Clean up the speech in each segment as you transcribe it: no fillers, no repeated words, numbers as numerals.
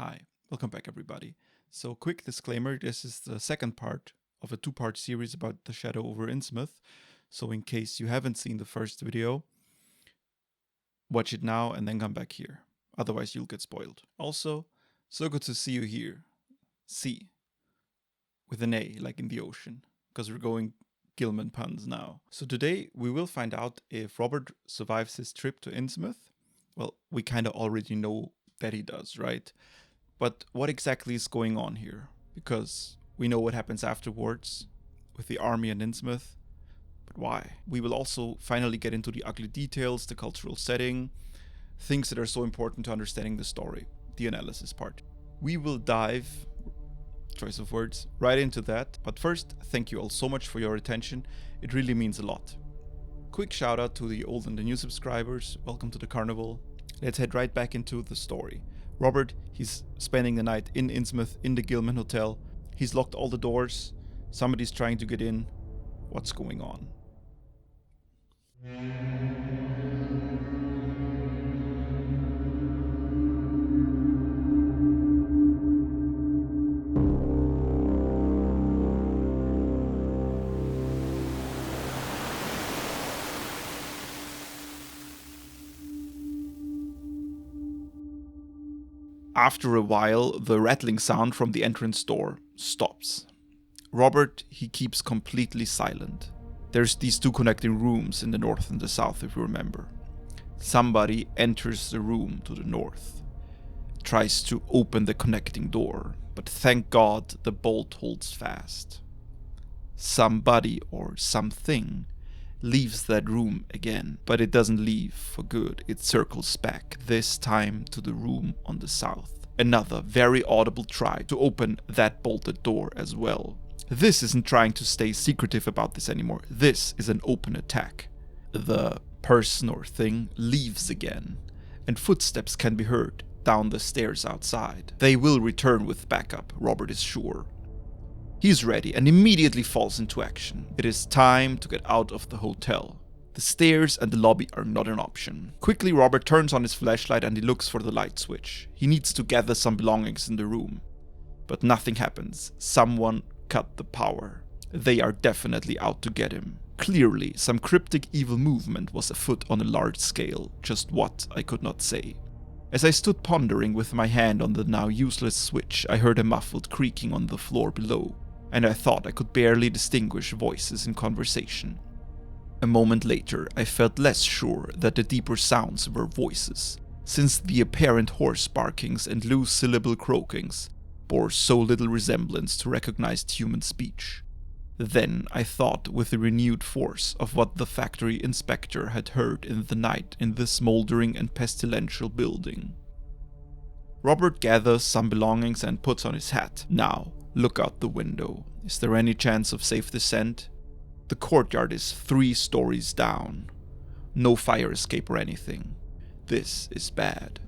Hi, welcome back everybody. So quick disclaimer, this is the second part of a two-part series about the shadow over Innsmouth. So in case you haven't seen the first video, watch it now and then come back here. Otherwise you'll get spoiled. Also, so good to see you here. See, with an A, like in the ocean, because we're going Gilman puns now. So today we will find out if Robert survives his trip to Innsmouth. Well, we kind of already know that he does, right? But what exactly is going on here? Because we know what happens afterwards with the army and Innsmouth, but why? We will also finally get into the ugly details, the cultural setting, things that are so important to understanding the story, the analysis part. We will dive, choice of words, right into that. But first, thank you all so much for your attention. It really means a lot. Quick shout out to the old and the new subscribers. Welcome to the carnival. Let's head right back into the story. Robert, he's spending the night in Innsmouth in the Gilman Hotel. He's locked all the doors. Somebody's trying to get in. What's going on? After a while, the rattling sound from the entrance door stops. Robert, he keeps completely silent. There's these two connecting rooms in the north and the south, if you remember. Somebody enters the room to the north, tries to open the connecting door, but thank God the bolt holds fast. Somebody or something leaves that room again, but it doesn't leave for good. It circles back, this time to the room on the south. Another very audible try to open that bolted door as well. This isn't trying to stay secretive about this anymore. This is an open attack. The person or thing leaves again, and footsteps can be heard down the stairs outside. They will return with backup, Robert is sure. He's ready and immediately falls into action. It is time to get out of the hotel. The stairs and the lobby are not an option. Quickly, Robert turns on his flashlight and he looks for the light switch. He needs to gather some belongings in the room. But nothing happens. Someone cut the power. They are definitely out to get him. Clearly, some cryptic evil movement was afoot on a large scale. Just what, I could not say. As I stood pondering with my hand on the now useless switch, I heard a muffled creaking on the floor below, and I thought I could barely distinguish voices in conversation. A moment later, I felt less sure that the deeper sounds were voices, since the apparent hoarse barkings and loose syllable croakings bore so little resemblance to recognized human speech. Then I thought with a renewed force of what the factory inspector had heard in the night in this smoldering and pestilential building. Robert gathers some belongings and puts on his hat. Now, look out the window. Is there any chance of safe descent? The courtyard is 3 stories down. No fire escape or anything. This is bad.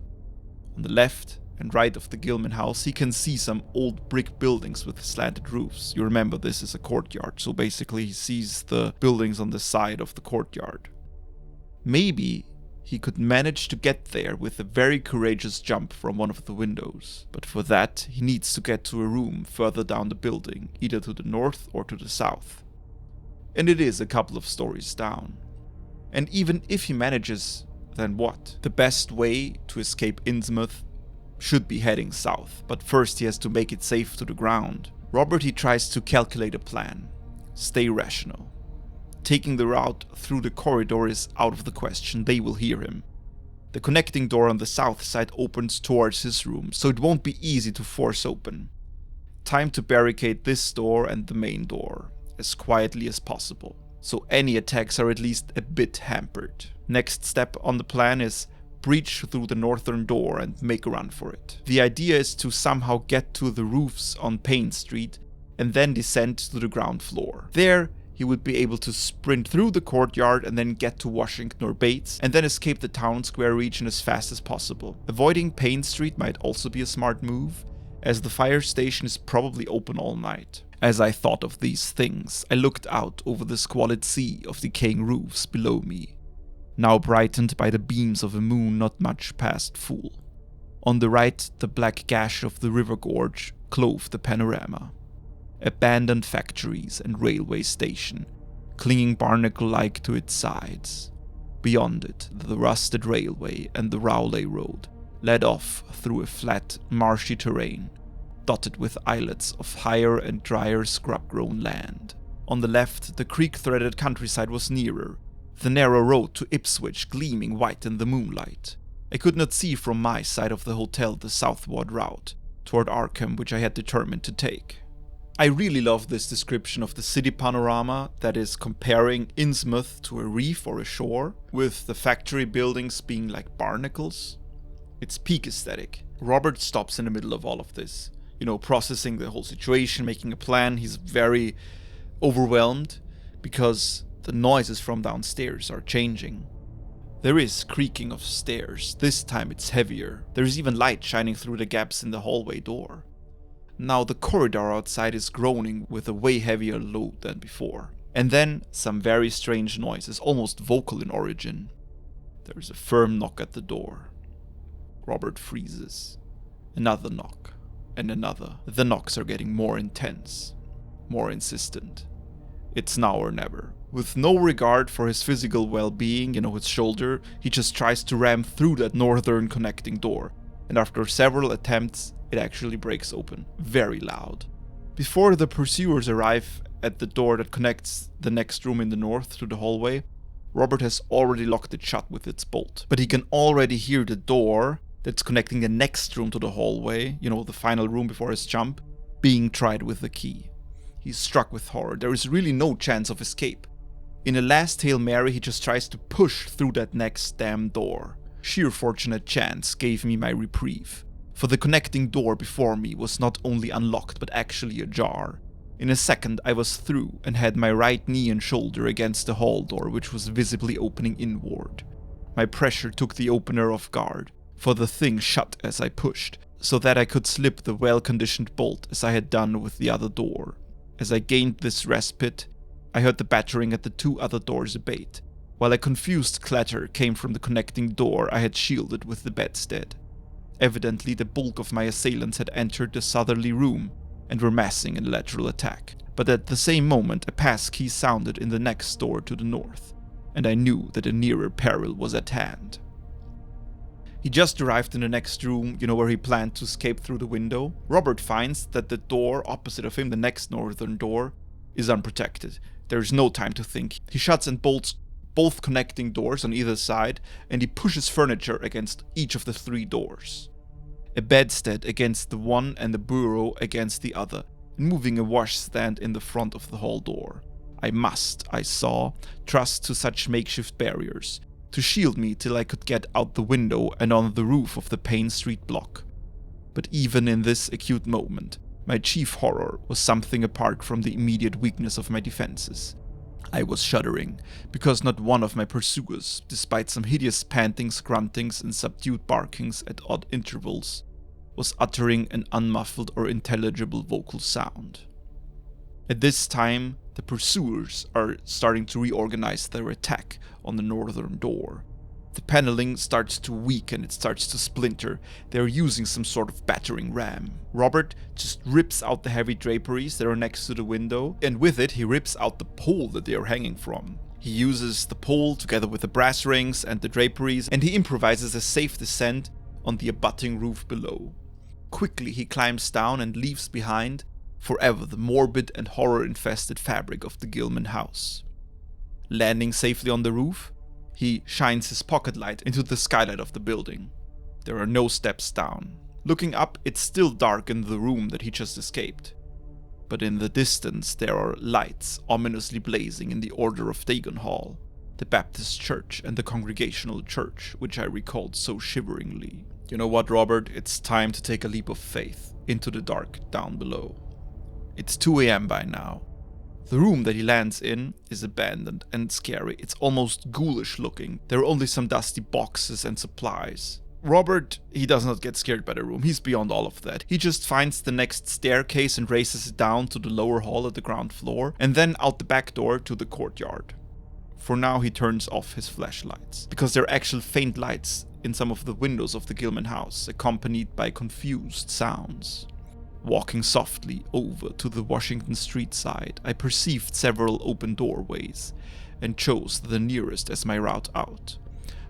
On the left and right of the Gilman house, he can see some old brick buildings with slanted roofs. You remember this is a courtyard, so basically he sees the buildings on the side of the courtyard. Maybe he could manage to get there with a very courageous jump from one of the windows. But for that, he needs to get to a room further down the building, either to the north or to the south. And it is a couple of stories down. And even if he manages, then what? The best way to escape Innsmouth should be heading south, but first he has to make it safe to the ground. Robert, he tries to calculate a plan. Stay rational. Taking the route through the corridor is out of the question, they will hear him. The connecting door on the south side opens towards his room, so it won't be easy to force open. Time to barricade this door and the main door, as quietly as possible, so any attacks are at least a bit hampered. Next step on the plan is breach through the northern door and make a run for it. The idea is to somehow get to the roofs on Payne Street and then descend to the ground floor. There, he would be able to sprint through the courtyard and then get to Washington or Bates, and then escape the town square region as fast as possible. Avoiding Payne Street might also be a smart move, as the fire station is probably open all night. As I thought of these things, I looked out over the squalid sea of decaying roofs below me, now brightened by the beams of a moon not much past full. On the right, the black gash of the river gorge clove the panorama. Abandoned factories and railway station, clinging barnacle-like to its sides. Beyond it, the rusted railway and the Rowley Road led off through a flat, marshy terrain, dotted with islets of higher and drier scrub-grown land. On the left, the creek-threaded countryside was nearer, the narrow road to Ipswich gleaming white in the moonlight. I could not see from my side of the hotel the southward route, toward Arkham, which I had determined to take. I really love this description of the city panorama that is comparing Innsmouth to a reef or a shore, with the factory buildings being like barnacles. It's peak aesthetic. Robert stops in the middle of all of this, processing the whole situation, making a plan. He's very overwhelmed because the noises from downstairs are changing. There is creaking of stairs. This time it's heavier. There is even light shining through the gaps in the hallway door. Now the corridor outside is groaning with a way heavier load than before. And then some very strange noises, almost vocal in origin. There is a firm knock at the door. Robert freezes. Another knock. And another. The knocks are getting more intense. More insistent. It's now or never. With no regard for his physical well-being, his shoulder, he just tries to ram through that northern connecting door. And after several attempts, it actually breaks open. Very loud. Before the pursuers arrive at the door that connects the next room in the north to the hallway, Robert has already locked it shut with its bolt. But he can already hear the door that's connecting the next room to the hallway, the final room before his jump, being tried with the key. He's struck with horror. There is really no chance of escape. In a last Hail Mary, he just tries to push through that next damn door. Sheer fortunate chance gave me my reprieve, for the connecting door before me was not only unlocked but actually ajar. In a second I was through and had my right knee and shoulder against the hall door, which was visibly opening inward. My pressure took the opener off guard, for the thing shut as I pushed, so that I could slip the well-conditioned bolt as I had done with the other door. As I gained this respite, I heard the battering at the two other doors abate, while a confused clatter came from the connecting door I had shielded with the bedstead. Evidently the bulk of my assailants had entered the southerly room and were massing in lateral attack. But at the same moment a passkey sounded in the next door to the north, and I knew that a nearer peril was at hand. He just arrived in the next room, where he planned to escape through the window. Robert finds that the door opposite of him, the next northern door, is unprotected. There is no time to think. He shuts and bolts both connecting doors on either side, and he pushes furniture against each of the three doors. A bedstead against the one and a bureau against the other, and moving a washstand in the front of the hall door. I must, I saw, trust to such makeshift barriers, to shield me till I could get out the window and on the roof of the Payne Street block. But even in this acute moment, my chief horror was something apart from the immediate weakness of my defenses. I was shuddering, because not one of my pursuers, despite some hideous pantings, gruntings, and subdued barkings at odd intervals, was uttering an unmuffled or intelligible vocal sound. At this time, the pursuers are starting to reorganize their attack on the northern door. The paneling starts to weaken, it starts to splinter. They are using some sort of battering ram. Robert just rips out the heavy draperies that are next to the window, and with it he rips out the pole that they are hanging from. He uses the pole together with the brass rings and the draperies, and he improvises a safe descent on the abutting roof below. Quickly he climbs down and leaves behind forever the morbid and horror-infested fabric of the Gilman house. Landing safely on the roof, he shines his pocket light into the skylight of the building. There are no steps down. Looking up, it's still dark in the room that he just escaped. But in the distance there are lights ominously blazing in the Order of Dagon Hall, the Baptist church and the Congregational church, which I recalled so shiveringly. You know what, Robert? It's time to take a leap of faith into the dark down below. It's 2 a.m. by now. The room that he lands in is abandoned and scary. It's almost ghoulish looking. There are only some dusty boxes and supplies. Robert, he does not get scared by the room. He's beyond all of that. He just finds the next staircase and races it down to the lower hall at the ground floor, and then out the back door to the courtyard. For now he turns off his flashlights, because they're actual faint lights in some of the windows of the Gilman house, accompanied by confused sounds. Walking softly over to the Washington Street side, I perceived several open doorways, and chose the nearest as my route out.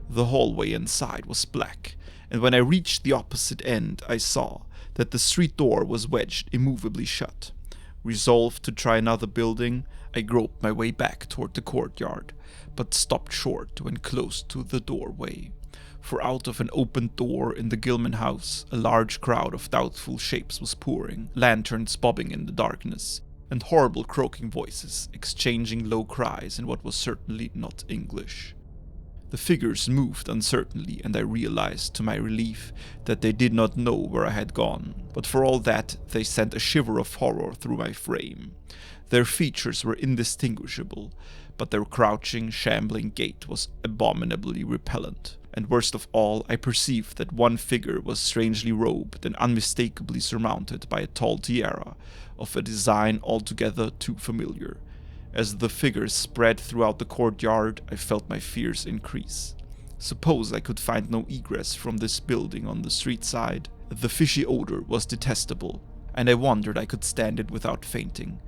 The hallway inside was black, and when I reached the opposite end, I saw that the street door was wedged immovably shut. Resolved to try another building, I groped my way back toward the courtyard, but stopped short when close to the doorway. For out of an open door in the Gilman house, a large crowd of doubtful shapes was pouring, lanterns bobbing in the darkness, and horrible croaking voices exchanging low cries in what was certainly not English. The figures moved uncertainly, and I realized, to my relief, that they did not know where I had gone, but for all that, they sent a shiver of horror through my frame. Their features were indistinguishable, but their crouching, shambling gait was abominably repellent. And worst of all, I perceived that one figure was strangely robed and unmistakably surmounted by a tall tiara, of a design altogether too familiar. As the figures spread throughout the courtyard, I felt my fears increase. Suppose I could find no egress from this building on the street side. The fishy odor was detestable, and I wondered I could stand it without fainting.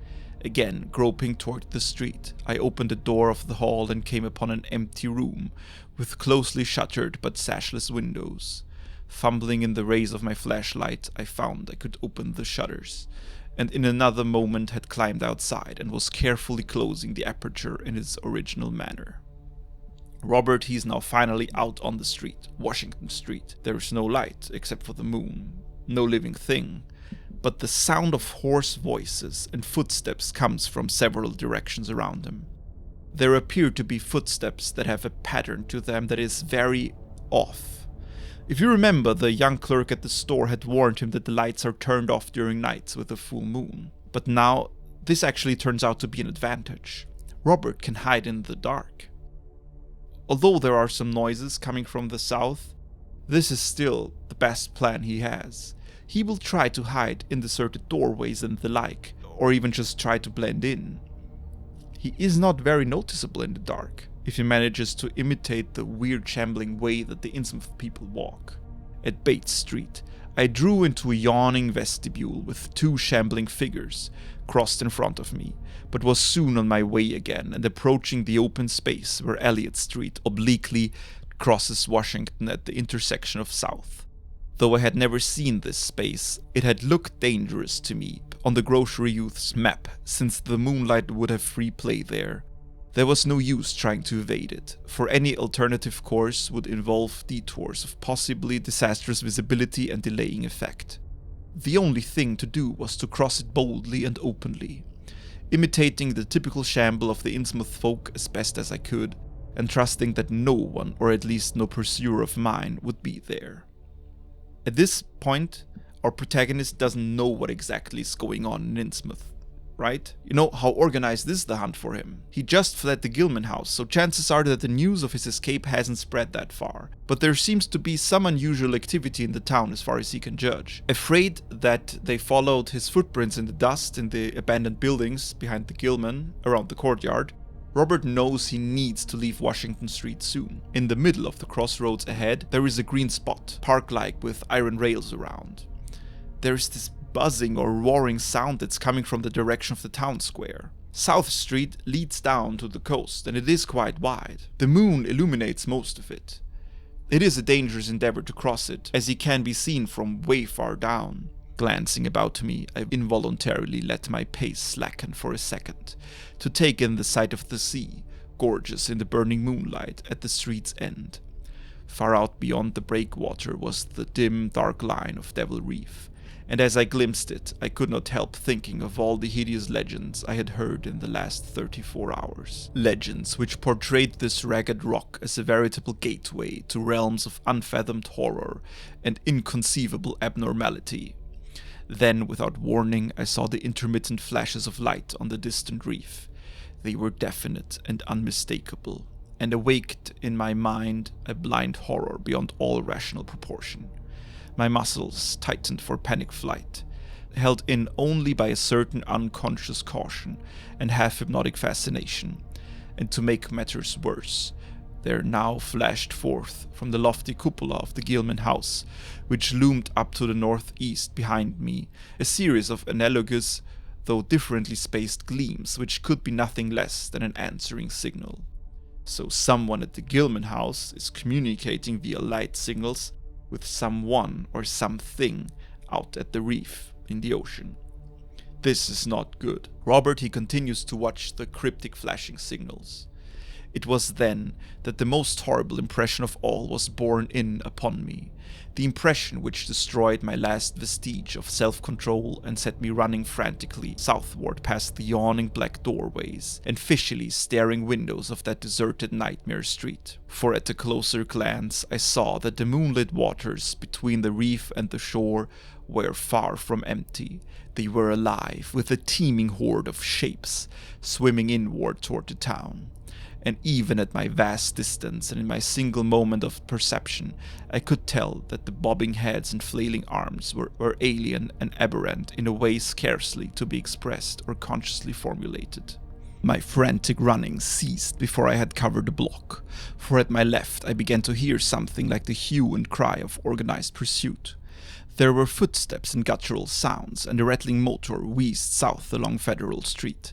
Again, groping toward the street, I opened the door of the hall and came upon an empty room, with closely shuttered but sashless windows. Fumbling in the rays of my flashlight, I found I could open the shutters, and in another moment had climbed outside and was carefully closing the aperture in its original manner. Robert, he's now finally out on the street, Washington Street. There is no light, except for the moon, no living thing, but the sound of hoarse voices and footsteps comes from several directions around him. There appear to be footsteps that have a pattern to them that is very off. If you remember, the young clerk at the store had warned him that the lights are turned off during nights with a full moon. But now, this actually turns out to be an advantage. Robert can hide in the dark. Although there are some noises coming from the south, this is still the best plan he has. He will try to hide in deserted doorways and the like, or even just try to blend in. He is not very noticeable in the dark, if he manages to imitate the weird shambling way that the Innsmouth people walk. At Bates Street, I drew into a yawning vestibule with two shambling figures crossed in front of me, but was soon on my way again and approaching the open space where Elliott Street obliquely crosses Washington at the intersection of South. Though I had never seen this space, it had looked dangerous to me on the grocery youth's map, since the moonlight would have free play there. There was no use trying to evade it, for any alternative course would involve detours of possibly disastrous visibility and delaying effect. The only thing to do was to cross it boldly and openly, imitating the typical shamble of the Innsmouth folk as best as I could, and trusting that no one, or at least no pursuer of mine, would be there. At this point, our protagonist doesn't know what exactly is going on in Innsmouth, right? You know, how organized is the hunt for him? He just fled the Gilman house, so chances are that the news of his escape hasn't spread that far. But there seems to be some unusual activity in the town as far as he can judge. Afraid that they followed his footprints in the dust in the abandoned buildings behind the Gilman, around the courtyard, Robert knows he needs to leave Washington Street soon. In the middle of the crossroads ahead, there is a green spot, park-like with iron rails around. There is this buzzing or roaring sound that's coming from the direction of the town square. South Street leads down to the coast, and it is quite wide. The moon illuminates most of it. It is a dangerous endeavor to cross it, as he can be seen from way far down. Glancing about me, I involuntarily let my pace slacken for a second, to take in the sight of the sea, gorgeous in the burning moonlight at the street's end. Far out beyond the breakwater was the dim, dark line of Devil Reef, and as I glimpsed it, I could not help thinking of all the hideous legends I had heard in the last 34 hours. Legends which portrayed this ragged rock as a veritable gateway to realms of unfathomed horror and inconceivable abnormality. Then, without warning, I saw the intermittent flashes of light on the distant reef. They were definite and unmistakable, and awaked in my mind a blind horror beyond all rational proportion. My muscles tightened for panic flight, held in only by a certain unconscious caution and half-hypnotic fascination. And to make matters worse, There now flashed forth from the lofty cupola of the Gilman house, which loomed up to the northeast behind me, a series of analogous, though differently spaced gleams, which could be nothing less than an answering signal. So someone at the Gilman house is communicating via light signals with someone or something out at the reef in the ocean. This is not good. Robert, he continues to watch the cryptic flashing signals. It was then that the most horrible impression of all was borne in upon me, the impression which destroyed my last vestige of self-control and set me running frantically southward past the yawning black doorways and fishily staring windows of that deserted nightmare street. For at a closer glance I saw that the moonlit waters between the reef and the shore were far from empty. They were alive with a teeming horde of shapes swimming inward toward the town. And even at my vast distance and in my single moment of perception, I could tell that the bobbing heads and flailing arms were alien and aberrant in a way scarcely to be expressed or consciously formulated. My frantic running ceased before I had covered the block, for at my left I began to hear something like the hue and cry of organized pursuit. There were footsteps and guttural sounds, and a rattling motor wheezed south along Federal Street.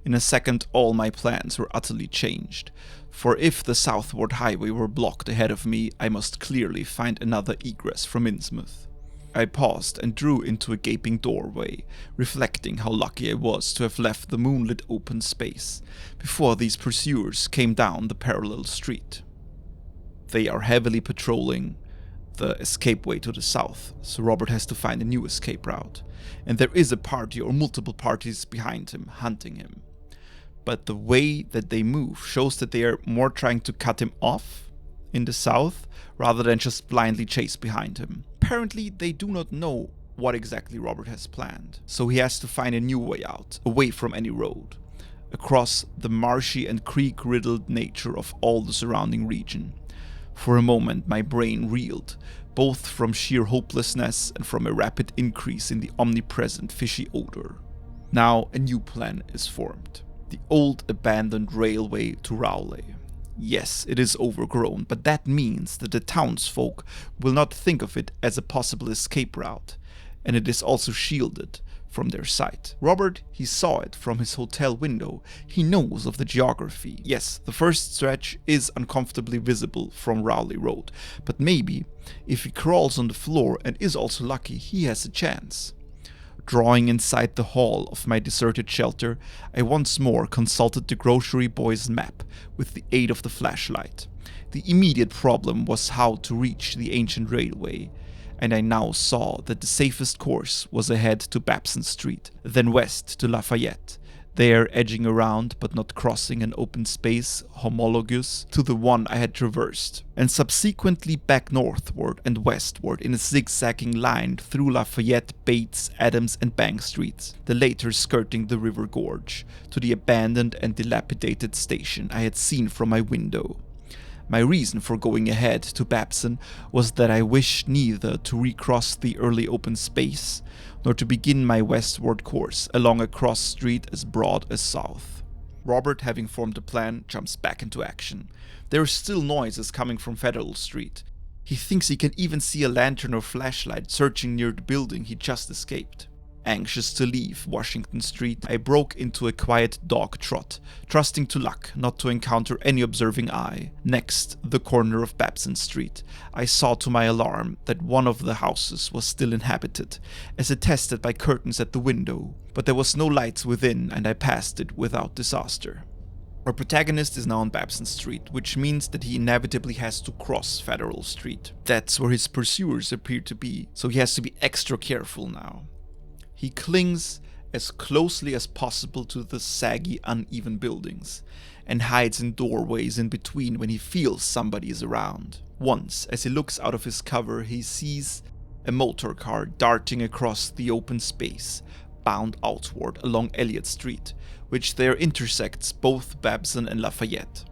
In a second, all my plans were utterly changed, for if the southward highway were blocked ahead of me, I must clearly find another egress from Innsmouth. I paused and drew into a gaping doorway, reflecting how lucky I was to have left the moonlit open space before these pursuers came down the parallel street. They are heavily patrolling the escape way to the south, so Robert has to find a new escape route, and there is a party or multiple parties behind him, hunting him. But the way that they move shows that they are more trying to cut him off in the south rather than just blindly chase behind him. Apparently they do not know what exactly Robert has planned, so he has to find a new way out, away from any road, across the marshy and creek-riddled nature of all the surrounding region. For a moment my brain reeled, both from sheer hopelessness and from a rapid increase in the omnipresent fishy odor. Now a new plan is formed. The old abandoned railway to Rowley. Yes, it is overgrown, but that means that the townsfolk will not think of it as a possible escape route, and it is also shielded from their sight. Robert, he saw it from his hotel window. He knows of the geography. Yes, the first stretch is uncomfortably visible from Rowley Road, but maybe if he crawls on the floor and is also lucky, he has a chance. Drawing inside the hall of my deserted shelter, I once more consulted the grocery boy's map with the aid of the flashlight. The immediate problem was how to reach the ancient railway, and I now saw that the safest course was ahead to Babson Street, then west to Lafayette, there edging around but not crossing an open space homologous to the one I had traversed, and subsequently back northward and westward in a zigzagging line through Lafayette, Bates, Adams and Bank Streets, the later skirting the river gorge, to the abandoned and dilapidated station I had seen from my window. My reason for going ahead to Babson was that I wished neither to recross the early open space, nor to begin my westward course along a cross street as broad as south. Robert, having formed a plan, jumps back into action. There are still noises coming from Federal Street. He thinks he can even see a lantern or flashlight searching near the building he just escaped. Anxious to leave Washington Street, I broke into a quiet dog trot, trusting to luck not to encounter any observing eye. Next, the corner of Babson Street, I saw to my alarm that one of the houses was still inhabited, as attested by curtains at the window, but there was no light within and I passed it without disaster. Our protagonist is now on Babson Street, which means that he inevitably has to cross Federal Street. That's where his pursuers appear to be, so he has to be extra careful now. He clings as closely as possible to the saggy, uneven buildings, and hides in doorways in between when he feels somebody is around. Once, as he looks out of his cover, he sees a motor car darting across the open space, bound outward along Elliott Street, which there intersects both Babson and Lafayette.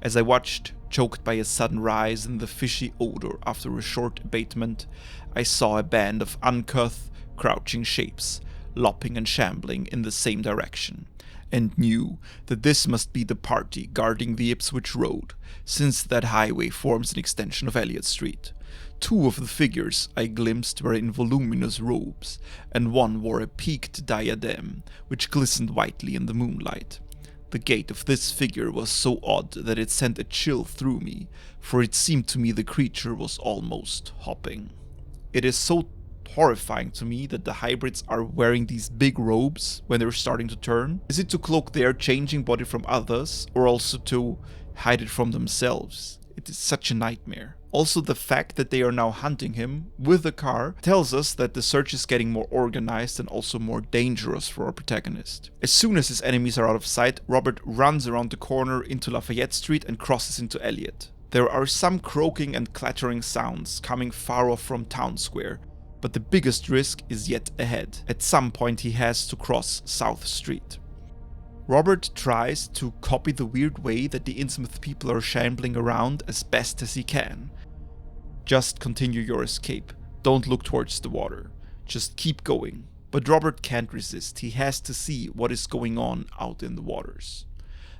As I watched, choked by a sudden rise in the fishy odor after a short abatement, I saw a band of uncouth, crouching shapes, lopping and shambling in the same direction, and knew that this must be the party guarding the Ipswich Road, since that highway forms an extension of Elliot Street. Two of the figures I glimpsed were in voluminous robes, and one wore a peaked diadem, which glistened whitely in the moonlight. The gait of this figure was so odd that it sent a chill through me, for it seemed to me the creature was almost hopping. It is so horrifying to me that the hybrids are wearing these big robes when they're starting to turn. Is it to cloak their changing body from others, or also to hide it from themselves? It is such a nightmare. Also, the fact that they are now hunting him with a car tells us that the search is getting more organized and also more dangerous for our protagonist. As soon as his enemies are out of sight, Robert runs around the corner into Lafayette Street and crosses into Elliot. There are some croaking and clattering sounds coming far off from Town Square, but the biggest risk is yet ahead. At some point he has to cross South Street. Robert tries to copy the weird way that the Innsmouth people are shambling around as best as he can. Just continue your escape. Don't look towards the water. Just keep going. But Robert can't resist. He has to see what is going on out in the waters.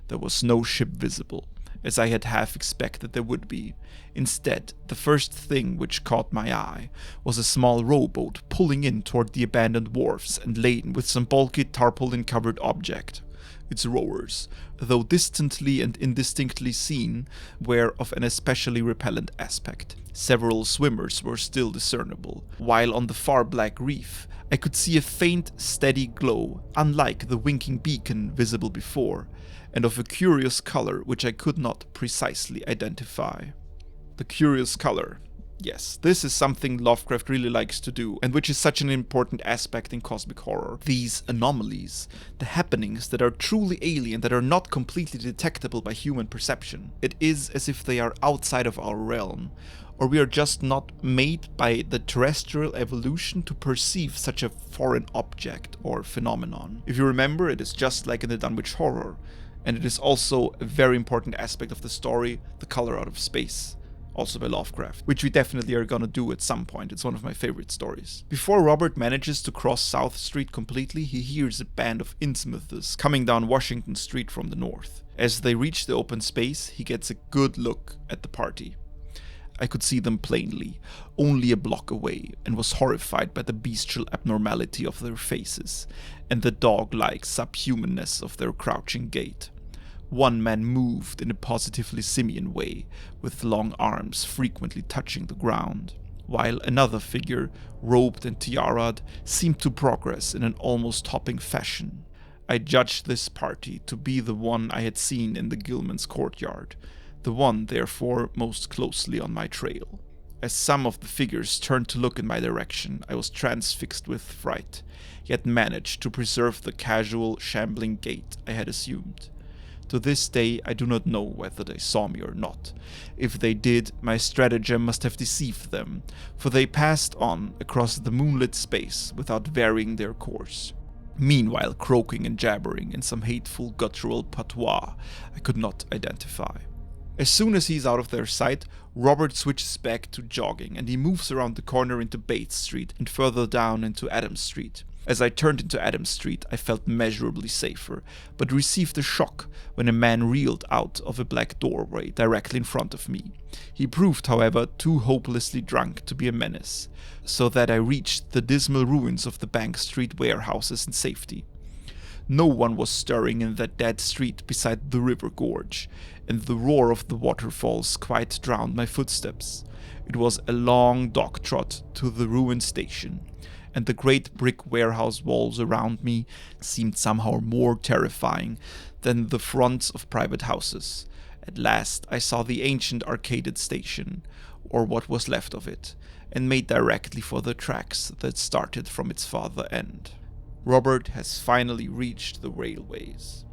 There was no ship visible, as I had half expected there would be. Instead, the first thing which caught my eye was a small rowboat pulling in toward the abandoned wharves and laden with some bulky tarpaulin-covered object. Its rowers, though distantly and indistinctly seen, were of an especially repellent aspect. Several swimmers were still discernible, while on the far black reef I could see a faint, steady glow, unlike the winking beacon visible before, and of a curious color which I could not precisely identify. The curious color. Yes, this is something Lovecraft really likes to do, and which is such an important aspect in cosmic horror. These anomalies, the happenings that are truly alien, that are not completely detectable by human perception. It is as if they are outside of our realm, or we are just not made by the terrestrial evolution to perceive such a foreign object or phenomenon. If you remember, it is just like in the Dunwich Horror, and it is also a very important aspect of the story, the color out of space. Also by Lovecraft, which we definitely are gonna do at some point. It's one of my favorite stories. Before Robert manages to cross South Street completely, he hears a band of Innsmouthers coming down Washington Street from the north. As they reach the open space, he gets a good look at the party. I could see them plainly, only a block away, and was horrified by the bestial abnormality of their faces, and the dog-like subhumanness of their crouching gait. One man moved in a positively simian way, with long arms frequently touching the ground, while another figure, robed and tiara'd, seemed to progress in an almost hopping fashion. I judged this party to be the one I had seen in the Gilman's courtyard, the one, therefore, most closely on my trail. As some of the figures turned to look in my direction, I was transfixed with fright, yet managed to preserve the casual, shambling gait I had assumed. To this day, I do not know whether they saw me or not. If they did, my stratagem must have deceived them, for they passed on across the moonlit space without varying their course. Meanwhile, croaking and jabbering in some hateful guttural patois I could not identify. As soon as he is out of their sight, Robert switches back to jogging, and he moves around the corner into Bates Street and further down into Adams Street. As I turned into Adams Street, I felt measurably safer, but received a shock when a man reeled out of a black doorway directly in front of me. He proved, however, too hopelessly drunk to be a menace, so that I reached the dismal ruins of the Bank Street warehouses in safety. No one was stirring in that dead street beside the river gorge, and the roar of the waterfalls quite drowned my footsteps. It was a long dog trot to the ruined station, and the great brick warehouse walls around me seemed somehow more terrifying than the fronts of private houses. At last I saw the ancient arcaded station, or what was left of it, and made directly for the tracks that started from its farther end. Robert has finally reached the railways.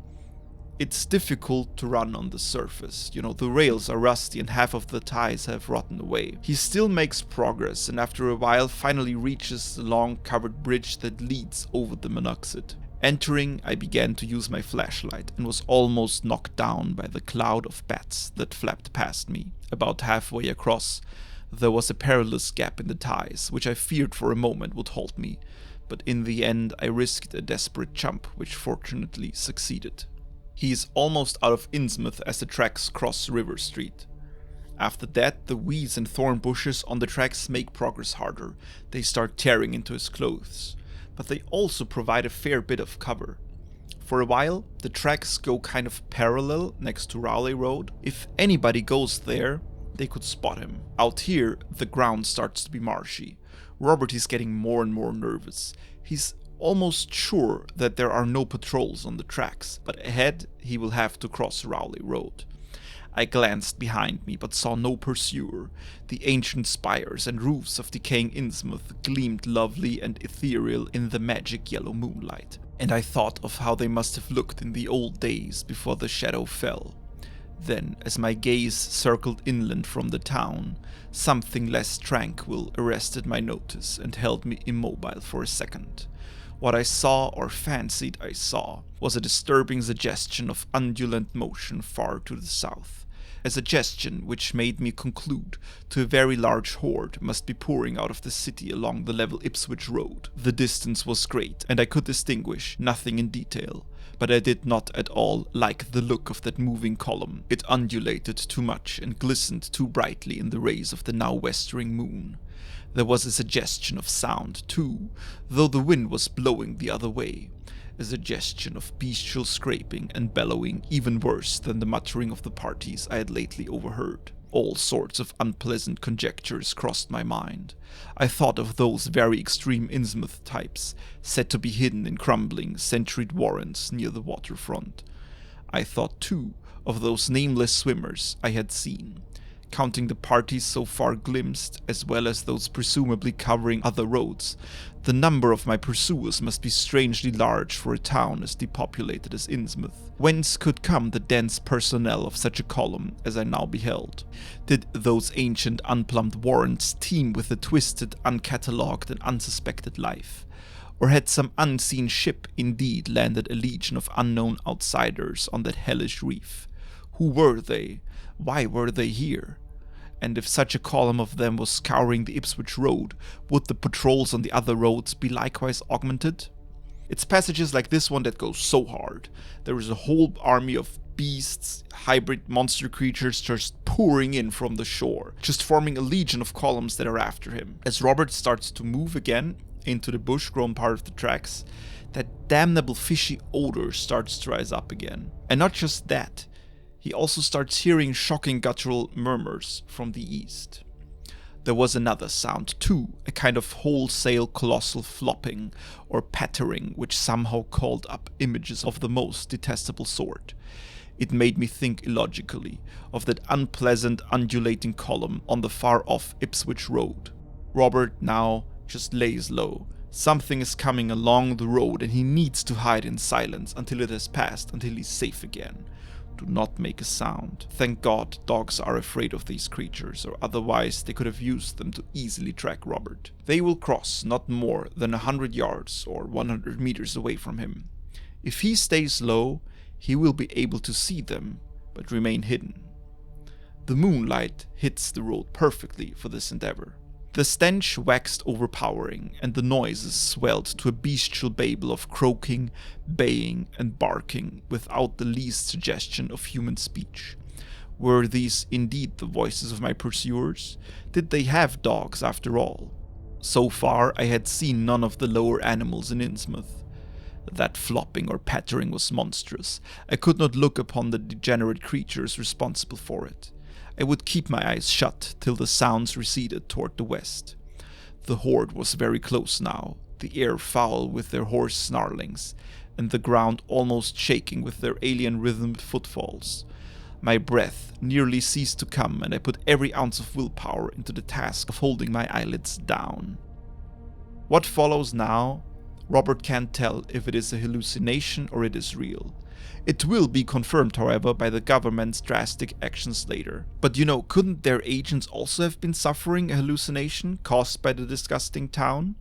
It's difficult to run on the surface. The rails are rusty and half of the ties have rotten away. He still makes progress, and after a while finally reaches the long covered bridge that leads over the Monoxid. Entering, I began to use my flashlight and was almost knocked down by the cloud of bats that flapped past me. About halfway across, there was a perilous gap in the ties, which I feared for a moment would hold me, but in the end I risked a desperate jump, which fortunately succeeded. He is almost out of Innsmouth as the tracks cross River Street. After that, the weeds and thorn bushes on the tracks make progress harder. They start tearing into his clothes, but they also provide a fair bit of cover. For a while, the tracks go kind of parallel next to Rowley Road. If anybody goes there, they could spot him. Out here, the ground starts to be marshy. Robert is getting more and more nervous. He's almost sure that there are no patrols on the tracks, but ahead he will have to cross Rowley Road. I glanced behind me but saw no pursuer. The ancient spires and roofs of decaying Innsmouth gleamed lovely and ethereal in the magic yellow moonlight, and I thought of how they must have looked in the old days before the shadow fell. Then, as my gaze circled inland from the town, something less tranquil arrested my notice and held me immobile for a second. What I saw, or fancied I saw, was a disturbing suggestion of undulant motion far to the south. A suggestion which made me conclude a very large horde must be pouring out of the city along the level Ipswich Road. The distance was great, and I could distinguish nothing in detail, but I did not at all like the look of that moving column. It undulated too much and glistened too brightly in the rays of the now westering moon. There was a suggestion of sound, too, though the wind was blowing the other way. A suggestion of bestial scraping and bellowing even worse than the muttering of the parties I had lately overheard. All sorts of unpleasant conjectures crossed my mind. I thought of those very extreme Innsmouth types, said to be hidden in crumbling, centuried warrens near the waterfront. I thought, too, of those nameless swimmers I had seen. Counting the parties so far glimpsed, as well as those presumably covering other roads, the number of my pursuers must be strangely large for a town as depopulated as Innsmouth. Whence could come the dense personnel of such a column as I now beheld? Did those ancient unplumbed warrens teem with a twisted, uncatalogued and unsuspected life? Or had some unseen ship indeed landed a legion of unknown outsiders on that hellish reef? Who were they? Why were they here? And if such a column of them was scouring the Ipswich Road, would the patrols on the other roads be likewise augmented? It's passages like this one that go so hard. There is a whole army of beasts, hybrid monster creatures just pouring in from the shore, just forming a legion of columns that are after him. As Robert starts to move again into the bush-grown part of the tracks, that damnable fishy odor starts to rise up again. And not just that, he also starts hearing shocking guttural murmurs from the east. There was another sound too, a kind of wholesale colossal flopping or pattering which somehow called up images of the most detestable sort. It made me think illogically of that unpleasant undulating column on the far-off Ipswich Road. Robert now just lays low. Something is coming along the road and he needs to hide in silence until it has passed, until he's safe again. Do not make a sound. Thank God dogs are afraid of these creatures, or otherwise they could have used them to easily track Robert. They will cross not more than 100 yards or 100 meters away from him. If he stays low, he will be able to see them, but remain hidden. The moonlight hits the road perfectly for this endeavor. The stench waxed overpowering, and the noises swelled to a bestial babel of croaking, baying, and barking, without the least suggestion of human speech. Were these indeed the voices of my pursuers? Did they have dogs after all? So far I had seen none of the lower animals in Innsmouth. That flopping or pattering was monstrous. I could not look upon the degenerate creatures responsible for it. I would keep my eyes shut till the sounds receded toward the west. The horde was very close now, the air foul with their hoarse snarlings, and the ground almost shaking with their alien rhythmed footfalls. My breath nearly ceased to come, and I put every ounce of willpower into the task of holding my eyelids down. What follows now, Robert can't tell if it is a hallucination or it is real. It will be confirmed, however, by the government's drastic actions later. But couldn't their agents also have been suffering a hallucination caused by the disgusting town?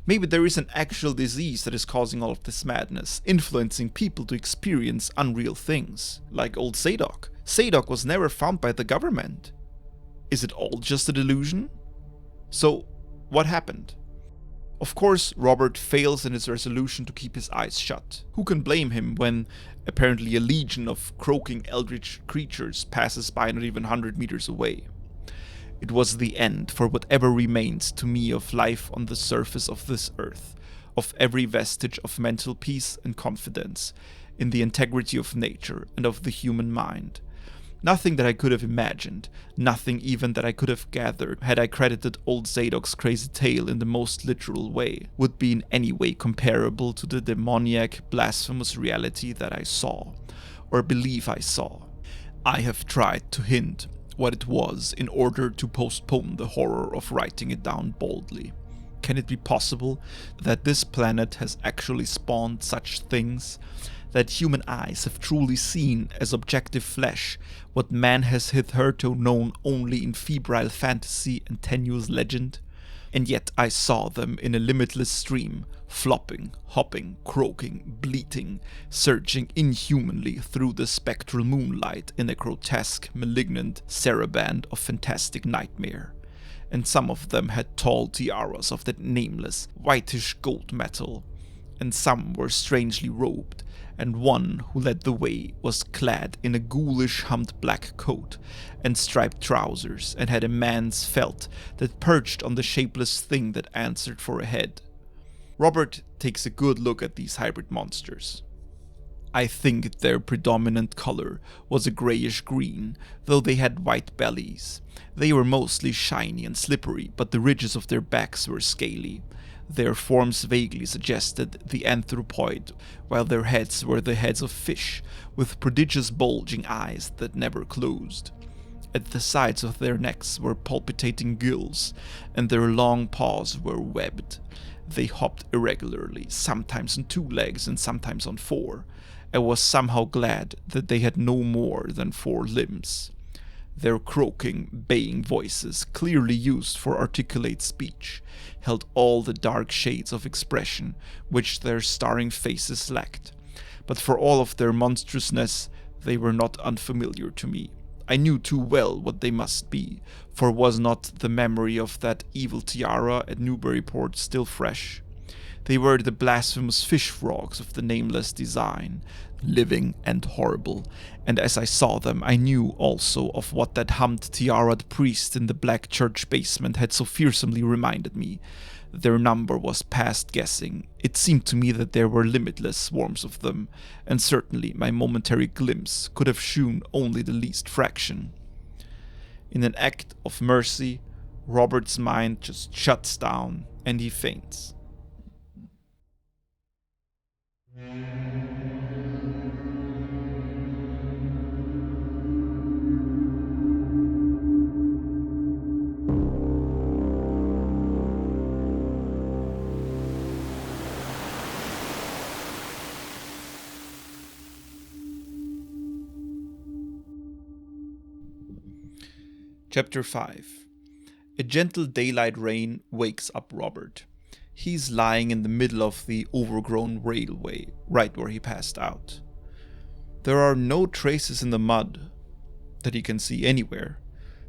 Maybe there is an actual disease that is causing all of this madness, influencing people to experience unreal things. Like old Zadok. Zadok was never found by the government. Is it all just a delusion? So, what happened? Of course, Robert fails in his resolution to keep his eyes shut. Who can blame him when apparently a legion of croaking eldritch creatures passes by not even 100 meters away? It was the end for whatever remains to me of life on the surface of this earth, of every vestige of mental peace and confidence in the integrity of nature and of the human mind. Nothing that I could have imagined, nothing even that I could have gathered had I credited old Zadok's crazy tale in the most literal way, would be in any way comparable to the demoniac, blasphemous reality that I saw, or believe I saw. I have tried to hint what it was in order to postpone the horror of writing it down boldly. Can it be possible that this planet has actually spawned such things? That human eyes have truly seen as objective flesh what man has hitherto known only in febrile fantasy and tenuous legend? And yet I saw them in a limitless stream, flopping, hopping, croaking, bleating, surging inhumanly through the spectral moonlight in a grotesque, malignant saraband of fantastic nightmare. And some of them had tall tiaras of that nameless, whitish gold metal, and some were strangely robed, and one who led the way was clad in a ghoulish humped black coat and striped trousers, and had a man's felt that perched on the shapeless thing that answered for a head. Robert takes a good look at these hybrid monsters. I think their predominant color was a grayish green, though they had white bellies. They were mostly shiny and slippery, but the ridges of their backs were scaly. Their forms vaguely suggested the anthropoid, while their heads were the heads of fish, with prodigious bulging eyes that never closed. At the sides of their necks were palpitating gills, and their long paws were webbed. They hopped irregularly, sometimes on 2 legs and sometimes on 4. I was somehow glad that they had no more than 4 limbs. Their croaking, baying voices, clearly used for articulate speech, held all the dark shades of expression which their staring faces lacked. But for all of their monstrousness, they were not unfamiliar to me. I knew too well what they must be, for was not the memory of that evil tiara at Newburyport still fresh? They were the blasphemous fish frogs of the nameless design, living and horrible, and as I saw them I knew also of what that humped tiara'd priest in the black church basement had so fearsomely reminded me. Their number was past guessing. It seemed to me that there were limitless swarms of them, and certainly my momentary glimpse could have shewn only the least fraction. In an act of mercy, Robert's mind just shuts down and he faints. Chapter 5. A gentle daylight rain wakes up Robert. He's lying in the middle of the overgrown railway, right where he passed out. There are no traces in the mud that he can see anywhere.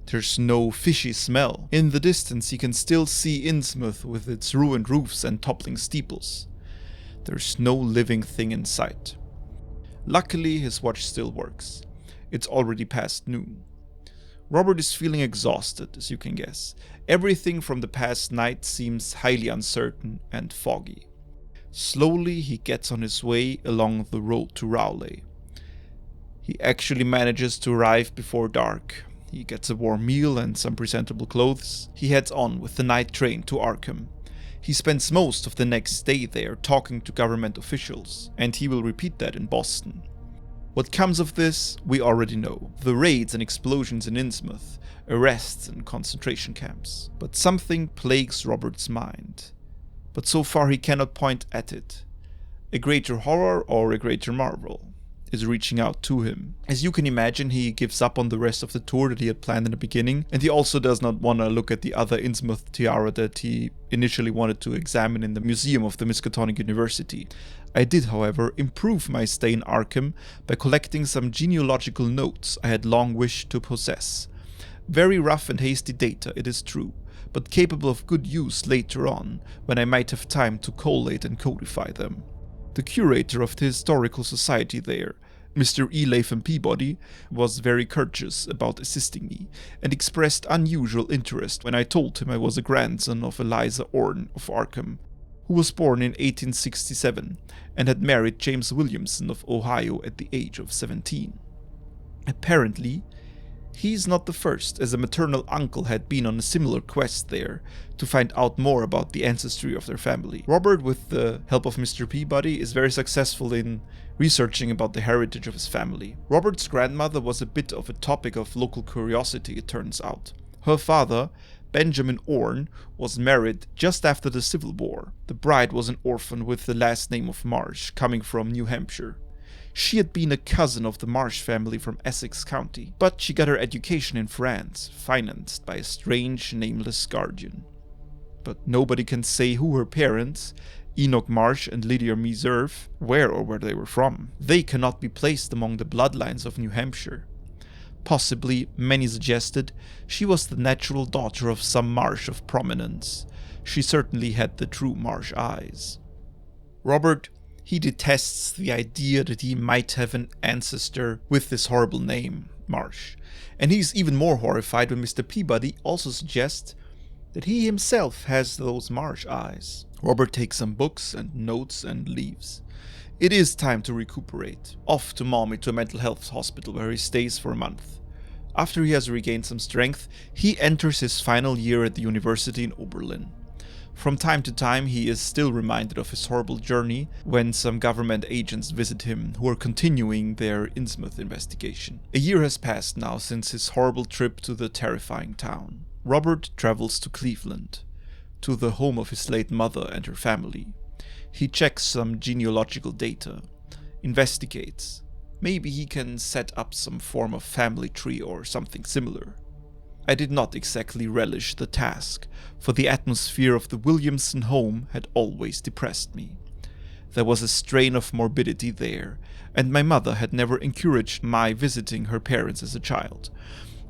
There's no fishy smell. In the distance he can still see Innsmouth with its ruined roofs and toppling steeples. There's no living thing in sight. Luckily his watch still works. It's already past noon. Robert is feeling exhausted, as you can guess. Everything from the past night seems highly uncertain and foggy. Slowly he gets on his way along the road to Rowley. He actually manages to arrive before dark. He gets a warm meal and some presentable clothes. He heads on with the night train to Arkham. He spends most of the next day there talking to government officials, and he will repeat that in Boston. What comes of this, we already know. The raids and explosions in Innsmouth, arrests and concentration camps. But something plagues Robert's mind. But so far he cannot point at it. A greater horror or a greater marvel is reaching out to him. As you can imagine, he gives up on the rest of the tour that he had planned in the beginning, and he also does not want to look at the other Innsmouth tiara that he initially wanted to examine in the museum of the Miskatonic University. I did, however, improve my stay in Arkham by collecting some genealogical notes I had long wished to possess. Very rough and hasty data, it is true, but capable of good use later on, when I might have time to collate and codify them. The curator of the Historical Society there, Mr. E. Latham Peabody, was very courteous about assisting me, and expressed unusual interest when I told him I was a grandson of Eliza Orne of Arkham, who was born in 1867 and had married James Williamson of Ohio at the age of 17. Apparently, he's not the first, as a maternal uncle had been on a similar quest there to find out more about the ancestry of their family. Robert, with the help of Mr. Peabody, is very successful in researching about the heritage of his family. Robert's grandmother was a bit of a topic of local curiosity, it turns out. Her father, Benjamin Orne, was married just after the Civil War. The bride was an orphan with the last name of Marsh, coming from New Hampshire. She had been a cousin of the Marsh family from Essex County, but she got her education in France, financed by a strange, nameless guardian. But nobody can say who her parents, Enoch Marsh and Lydia Meserve, were or where they were from. They cannot be placed among the bloodlines of New Hampshire. Possibly, many suggested, she was the natural daughter of some Marsh of prominence. She certainly had the true Marsh eyes. Robert, he detests the idea that he might have an ancestor with this horrible name, Marsh, and he's even more horrified when Mr. Peabody also suggests that he himself has those Marsh eyes. Robert takes some books and notes and leaves. It is time to recuperate. Off to Mommy to a mental health hospital where he stays for a month. After he has regained some strength, he enters his final year at the university in Oberlin. From time to time, he is still reminded of his horrible journey when some government agents visit him who are continuing their Innsmouth investigation. A year has passed now since his horrible trip to the terrifying town. Robert travels to Cleveland, to the home of his late mother and her family. He checks some genealogical data, investigates. Maybe he can set up some form of family tree or something similar. I did not exactly relish the task, for the atmosphere of the Williamson home had always depressed me. There was a strain of morbidity there, and my mother had never encouraged my visiting her parents as a child,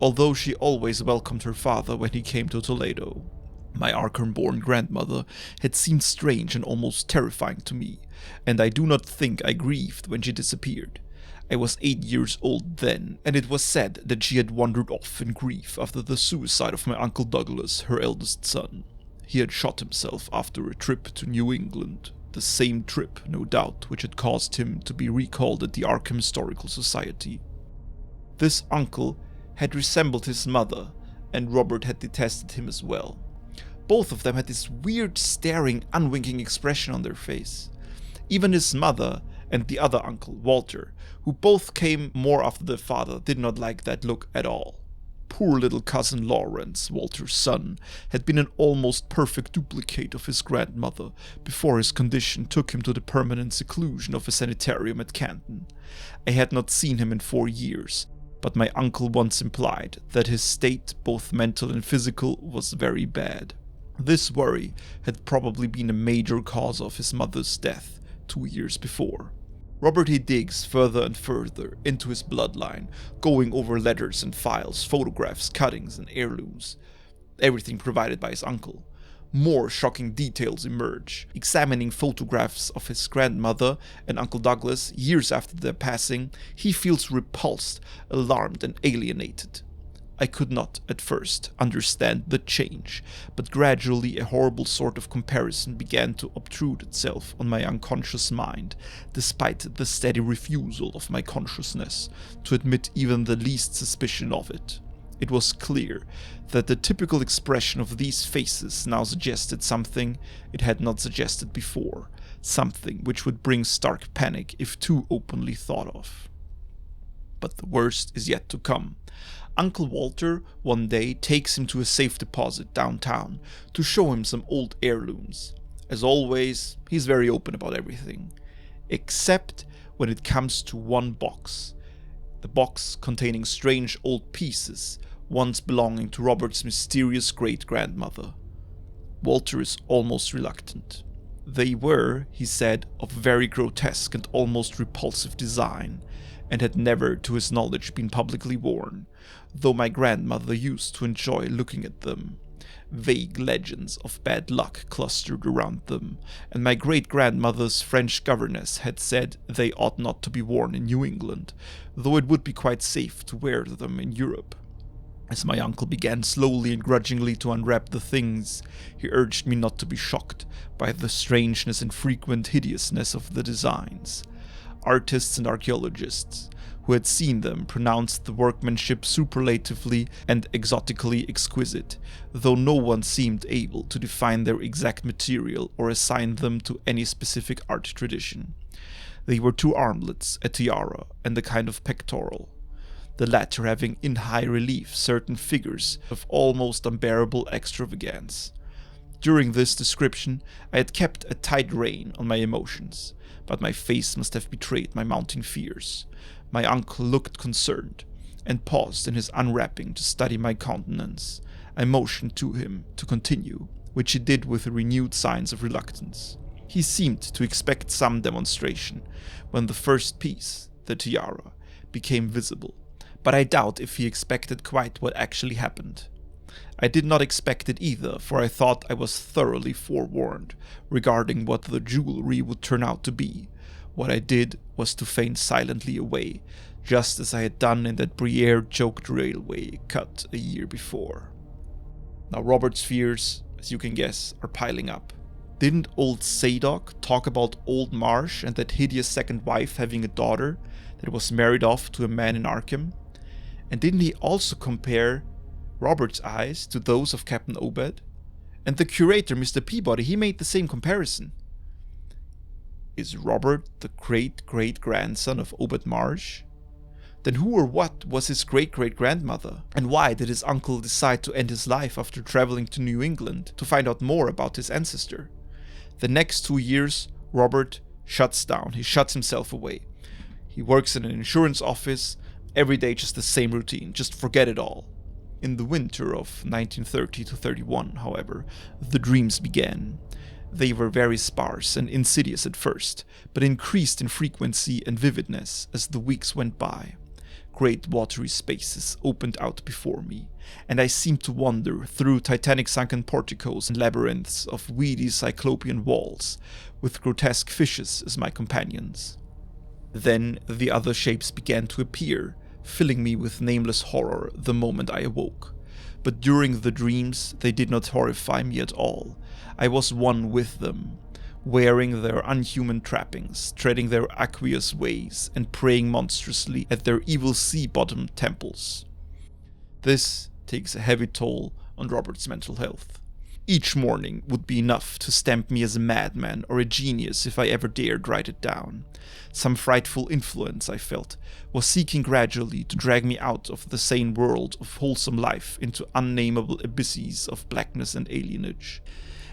although she always welcomed her father when he came to Toledo. My Arkham-born grandmother had seemed strange and almost terrifying to me, and I do not think I grieved when she disappeared. I was 8 years old then, and it was said that she had wandered off in grief after the suicide of my Uncle Douglas, her eldest son. He had shot himself after a trip to New England, the same trip, no doubt, which had caused him to be recalled at the Arkham Historical Society. This uncle had resembled his mother, and Robert had detested him as well. Both of them had this weird, staring, unwinking expression on their face. Even his mother and the other uncle, Walter, who both came more after their father, did not like that look at all. Poor little cousin Lawrence, Walter's son, had been an almost perfect duplicate of his grandmother before his condition took him to the permanent seclusion of a sanitarium at Canton. I had not seen him in 4 years, but my uncle once implied that his state, both mental and physical, was very bad. This worry had probably been a major cause of his mother's death 2 years before. Robert he digs further and further into his bloodline, going over letters and files, photographs, cuttings, and heirlooms. Everything provided by his uncle. More shocking details emerge. Examining photographs of his grandmother and Uncle Douglas years after their passing, he feels repulsed, alarmed, and alienated. I could not, at first, understand the change, but gradually a horrible sort of comparison began to obtrude itself on my unconscious mind, despite the steady refusal of my consciousness to admit even the least suspicion of it. It was clear that the typical expression of these faces now suggested something it had not suggested before, something which would bring stark panic if too openly thought of. But the worst is yet to come. Uncle Walter one day takes him to a safe deposit downtown to show him some old heirlooms. As always, he's very open about everything, except when it comes to one box. The box containing strange old pieces, once belonging to Robert's mysterious great-grandmother. Walter is almost reluctant. They were, he said, of very grotesque and almost repulsive design, and had never, to his knowledge, been publicly worn, though my grandmother used to enjoy looking at them. Vague legends of bad luck clustered around them, and my great-grandmother's French governess had said they ought not to be worn in New England, though it would be quite safe to wear them in Europe. As my uncle began slowly and grudgingly to unwrap the things, he urged me not to be shocked by the strangeness and frequent hideousness of the designs. Artists and archaeologists who had seen them pronounced the workmanship superlatively and exotically exquisite, though no one seemed able to define their exact material or assign them to any specific art tradition. They were 2 armlets, a tiara, and a kind of pectoral, the latter having in high relief certain figures of almost unbearable extravagance. During this description, I had kept a tight rein on my emotions, but my face must have betrayed my mounting fears. My uncle looked concerned, and paused in his unwrapping to study my countenance. I motioned to him to continue, which he did with renewed signs of reluctance. He seemed to expect some demonstration, when the first piece, the tiara, became visible, but I doubt if he expected quite what actually happened. I did not expect it either, for I thought I was thoroughly forewarned regarding what the jewelry would turn out to be. What I did was to faint silently away, just as I had done in that Briere-choked railway cut a year before. Now Robert's fears, as you can guess, are piling up. Didn't old Sadok talk about old Marsh and that hideous second wife having a daughter that was married off to a man in Arkham? And didn't he also compare Robert's eyes to those of Captain Obed? And the curator, Mr. Peabody, he made the same comparison. Is Robert the great-great-grandson of Obed Marsh? Then who or what was his great-great-grandmother? And why did his uncle decide to end his life after traveling to New England to find out more about his ancestor? The next 2 years, Robert shuts down. He shuts himself away. He works in an insurance office. Every day just the same routine. Just forget it all. In the winter of 1930 to 31, however, the dreams began. They were very sparse and insidious at first, but increased in frequency and vividness as the weeks went by. Great watery spaces opened out before me, and I seemed to wander through titanic sunken porticos and labyrinths of weedy cyclopean walls, with grotesque fishes as my companions. Then the other shapes began to appear, filling me with nameless horror the moment I awoke. But during the dreams they did not horrify me at all. I was one with them, wearing their unhuman trappings, treading their aqueous ways, and praying monstrously at their evil sea-bottomed temples. This takes a heavy toll on Robert's mental health. Each morning would be enough to stamp me as a madman or a genius if I ever dared write it down. Some frightful influence, I felt, was seeking gradually to drag me out of the sane world of wholesome life into unnameable abysses of blackness and alienage.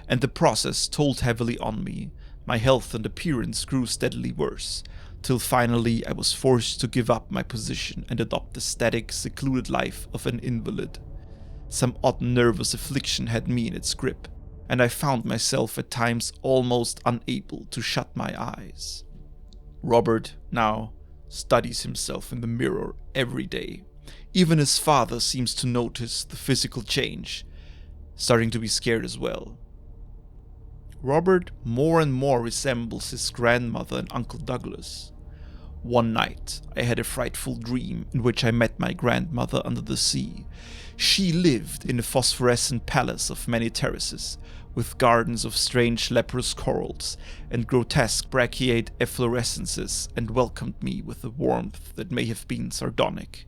And the process told heavily on me. My health and appearance grew steadily worse, till finally I was forced to give up my position and adopt the static, secluded life of an invalid. Some odd nervous affliction had me in its grip, and I found myself at times almost unable to shut my eyes. Robert now studies himself in the mirror every day. Even his father seems to notice the physical change, starting to be scared as well. Robert more and more resembles his grandmother and Uncle Douglas. One night, I had a frightful dream in which I met my grandmother under the sea. She lived in a phosphorescent palace of many terraces, with gardens of strange leprous corals and grotesque brachiate efflorescences, and welcomed me with a warmth that may have been sardonic.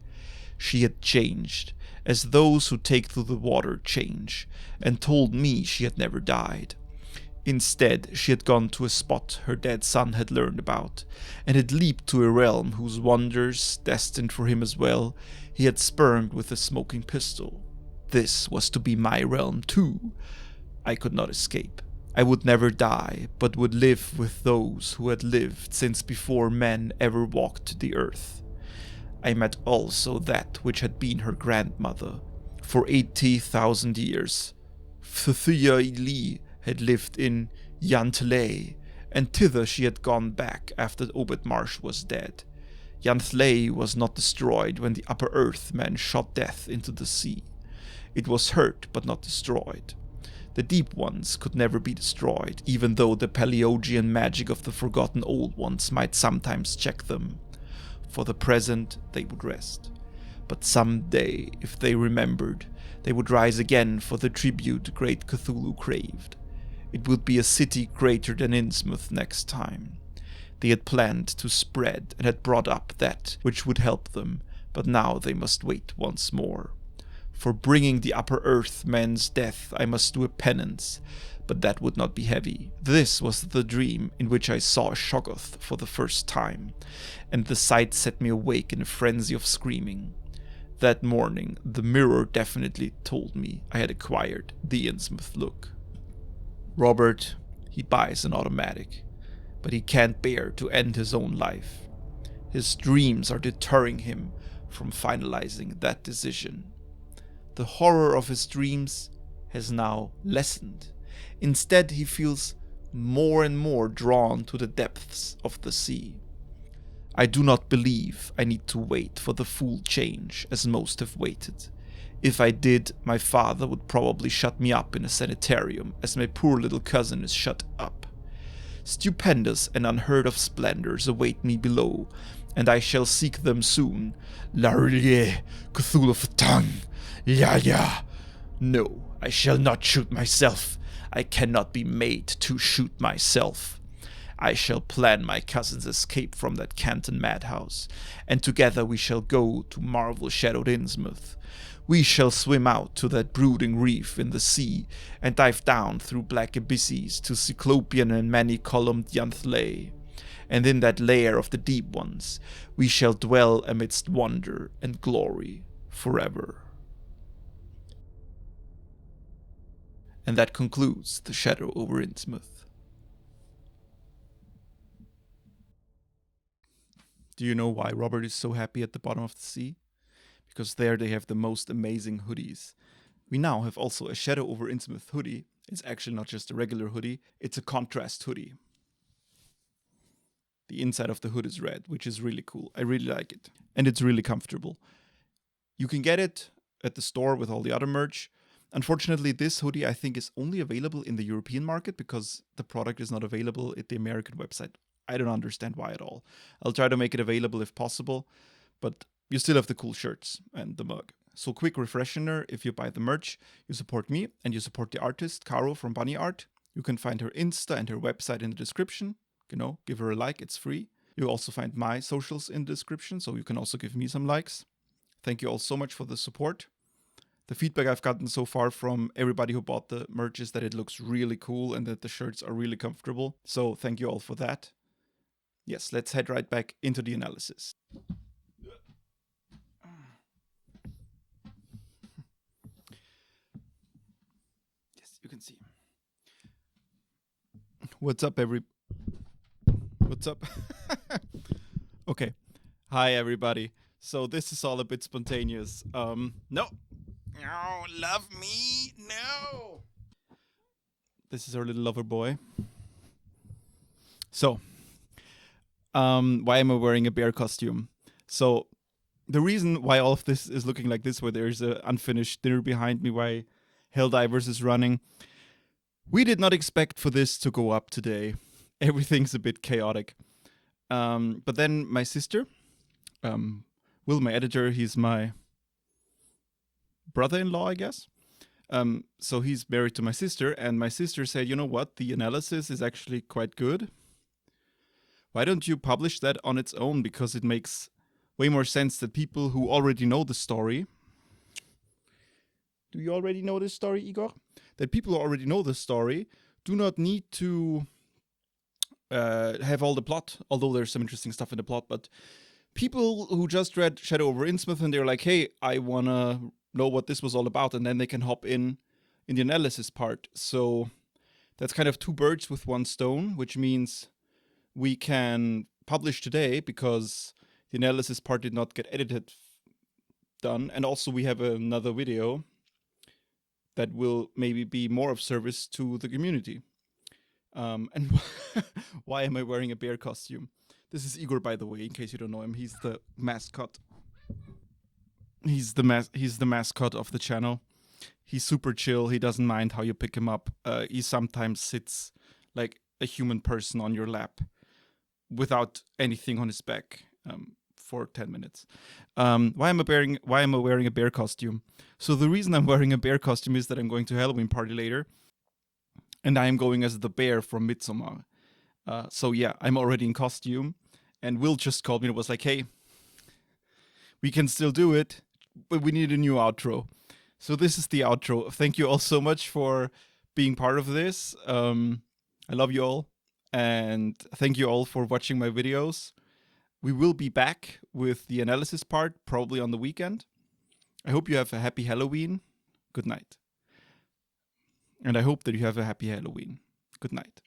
She had changed, as those who take to the water change, and told me she had never died. Instead, she had gone to a spot her dead son had learned about, and had leaped to a realm whose wonders, destined for him as well, he had spurned with a smoking pistol. This was to be my realm too. I could not escape. I would never die, but would live with those who had lived since before men ever walked the earth. I met also that which had been her grandmother. For 80,000 years, Thuthuya had lived in Yantley, and thither she had gone back after Obed Marsh was dead. Yantley was not destroyed when the Upper Earth men shot death into the sea. It was hurt but not destroyed. The deep ones could never be destroyed, even though the Paleogean magic of the forgotten old ones might sometimes check them. For the present, they would rest. But someday, if they remembered, they would rise again for the tribute great Cthulhu craved. It would be a city greater than Innsmouth next time. They had planned to spread and had brought up that which would help them, but now they must wait once more. For bringing the upper earth man's death I must do a penance, but that would not be heavy. This was the dream in which I saw Shoggoth for the first time, and the sight set me awake in a frenzy of screaming. That morning, the mirror definitely told me I had acquired the Innsmouth look. Robert, he buys an automatic, but he can't bear to end his own life. His dreams are deterring him from finalizing that decision. The horror of his dreams has now lessened. Instead, he feels more and more drawn to the depths of the sea. I do not believe I need to wait for the full change as most have waited. If I did, my father would probably shut me up in a sanitarium as my poor little cousin is shut up. Stupendous and unheard of splendors await me below, and I shall seek them soon. Larlie, Cthulhu Fatang, ya. No, I shall not shoot myself. I cannot be made to shoot myself. I shall plan my cousin's escape from that Canton madhouse, and together we shall go to marvel-shadowed Innsmouth. We shall swim out to that brooding reef in the sea, and dive down through black abysses to Cyclopean and many-columned Yanthlay. And in that lair of the deep ones, we shall dwell amidst wonder and glory forever. And that concludes The Shadow over Innsmouth. Do you know why Robert is so happy at the bottom of the sea? Because there they have the most amazing hoodies. We now have also a Shadow over Innsmouth hoodie. It's actually not just a regular hoodie, it's a contrast hoodie. The inside of the hood is red, which is really cool. I really like it. And it's really comfortable. You can get it at the store with all the other merch. Unfortunately, this hoodie I think is only available in the European market because the product is not available at the American website. I don't understand why at all. I'll try to make it available if possible, but you still have the cool shirts and the mug. So quick refresher, if you buy the merch, you support me and you support the artist, Caro from Bnnyart. You can find her Insta and her website in the description. You know, give her a like, it's free. You'll also find my socials in the description, so you can also give me some likes. Thank you all so much for the support. The feedback I've gotten so far from everybody who bought the merch is that it looks really cool and that the shirts are really comfortable. So thank you all for that. Yes, let's head right back into the analysis. Yes, you can see. What's up, What's up? Okay. Hi, everybody. So this is all a bit spontaneous. No. No, love me. No. This is our little lover boy. So, why am I wearing a bear costume? So, the reason why all of this is looking like this, where there's an unfinished dinner behind me, why Helldivers is running, we did not expect for this to go up today. Everything's a bit chaotic. But then my sister, Will, my editor, he's my brother-in-law, I guess. So he's married to my sister, and my sister said, you know what, the analysis is actually quite good. Why don't you publish that on its own? Because it makes way more sense that people who already know the story. Do you already know this story, Igor? That people who already know the story do not need to have all the plot, although there's some interesting stuff in the plot, but people who just read Shadow over Innsmouth and they're like, hey, I want to know what this was all about, and then they can hop in the analysis part. So that's kind of two birds with one stone, which means we can publish today because the analysis part did not get done, and also we have another video that will maybe be more of service to the community. And why am I wearing a bear costume? This is Igor, by the way, in case you don't know him. He's the mascot. He's the mascot of the channel. He's super chill. He doesn't mind how you pick him up. He sometimes sits like a human person on your lap without anything on his back for 10 minutes. Why am I wearing a bear costume? So the reason I'm wearing a bear costume is that I'm going to a Halloween party later, and I am going as the bear from Midsommar. So yeah, I'm already in costume, and Will just called me and was like, "Hey, we can still do it, but we need a new outro." So this is the outro. Thank you all so much for being part of this. I love you all, and thank you all for watching my videos. We will be back with the analysis part, probably on the weekend. I hope you have a happy Halloween. Good night. And I hope that you have a happy Halloween. Good night.